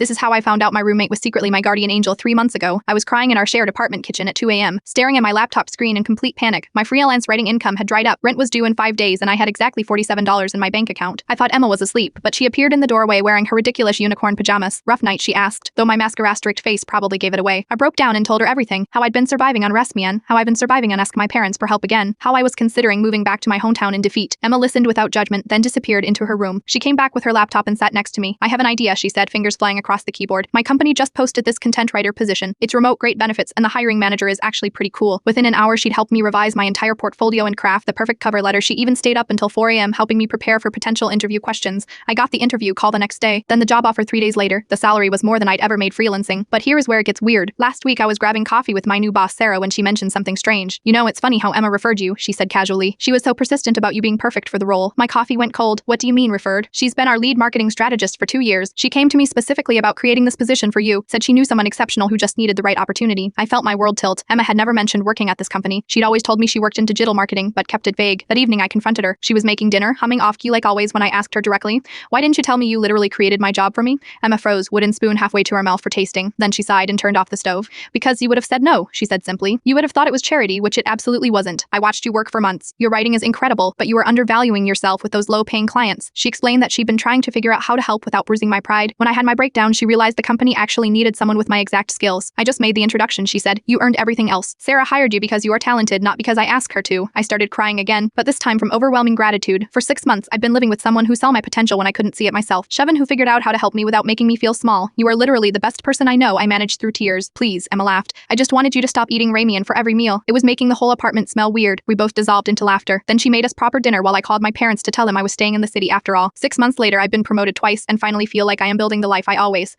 This is how I found out my roommate was secretly my guardian angel 3 months ago. I was crying in our shared apartment kitchen at 2 a.m., staring at my laptop screen in complete panic. My freelance writing income had dried up, rent was due in 5 days, and I had exactly $47 in my bank account. I thought Emma was asleep, but she appeared in the doorway wearing her ridiculous unicorn pajamas. "Rough night?" she asked, though my mascara-strict face probably gave it away. I broke down and told her everything, how I'd been surviving on WasMy and how I've been surviving on Ask My Parents for help again, how I was considering moving back to my hometown in defeat. Emma listened without judgment, then disappeared into her room. She came back with her laptop and sat next to me. "I have an idea," she said, fingers flying across the keyboard. "My company just posted this content writer position. It's remote, great benefits, and the hiring manager is actually pretty cool." Within an hour, she'd helped me revise my entire portfolio and craft the perfect cover letter. She even stayed up until 4 a.m. helping me prepare for potential interview questions. I got the interview call the next day, then the job offer 3 days later. The salary was more than I'd ever made freelancing. But here is where it gets weird. Last week, I was grabbing coffee with my new boss, Sarah, when she mentioned something strange. "You know, it's funny how Emma referred you," she said casually. "She was so persistent about you being perfect for the role." My coffee went cold. "What do you mean, referred? She's been our lead marketing strategist for 2 years. She came to me specifically about creating this position for you, said she knew someone exceptional who just needed the right opportunity." I felt my world tilt. Emma had never mentioned working at this company. She'd always told me she worked in digital marketing, but kept it vague. That evening, I confronted her. She was making dinner, humming off-key like always when I asked her directly, "Why didn't you tell me you literally created my job for me?" Emma froze, wooden spoon halfway to her mouth for tasting. Then she sighed and turned off the stove. "Because you would have said no," she said simply. "You would have thought it was charity, which it absolutely wasn't. I watched you work for months. Your writing is incredible, but you were undervaluing yourself with those low-paying clients." She explained that she'd been trying to figure out how to help without bruising my pride. When I had my breakdown, she realized the company actually needed someone with my exact skills. "I just made the introduction," she said. "You earned everything else. Sarah hired you because you are talented, not because I asked her to." I started crying again, but this time from overwhelming gratitude. For 6 months, I'd been living with someone who saw my potential when I couldn't see it myself. Shevin who figured out how to help me without making me feel small. "You are literally the best person I know," I managed through tears. "Please," Emma laughed. "I just wanted you to stop eating ramen for every meal. It was making the whole apartment smell weird." We both dissolved into laughter. Then she made us proper dinner while I called my parents to tell them I was staying in the city after all. 6 months later, I'd been promoted twice and finally feel like I am building the life I always